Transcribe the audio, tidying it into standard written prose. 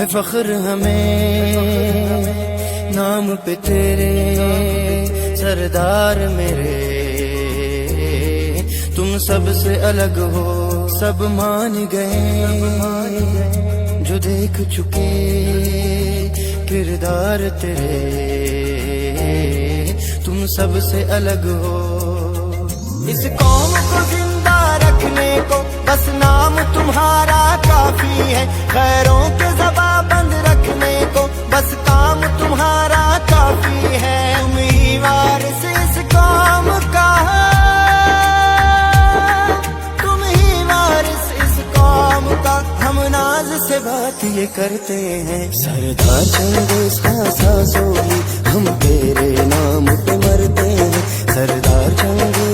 है फख्र हमें नाम पे तेरे सरदार मेरे। तुम सबसे अलग हो सब मान गए, जो देख चुके किरदार तेरे। तुम सबसे अलग हो। इस कौम को जिंदा रखने को बस नाम तुम्हारा काफी है। खैरों के ज़बा बंद रखने को बस काम तुम्हारा काफी है। तुम ही वारिस इस कौम का, तुम ही वारिस इस कौम का। हम नाज से बात ये करते हैं, सरदार चंगेज़ खां सोली हम तेरे नाम पे मरते हैं। सरदार चंगेज़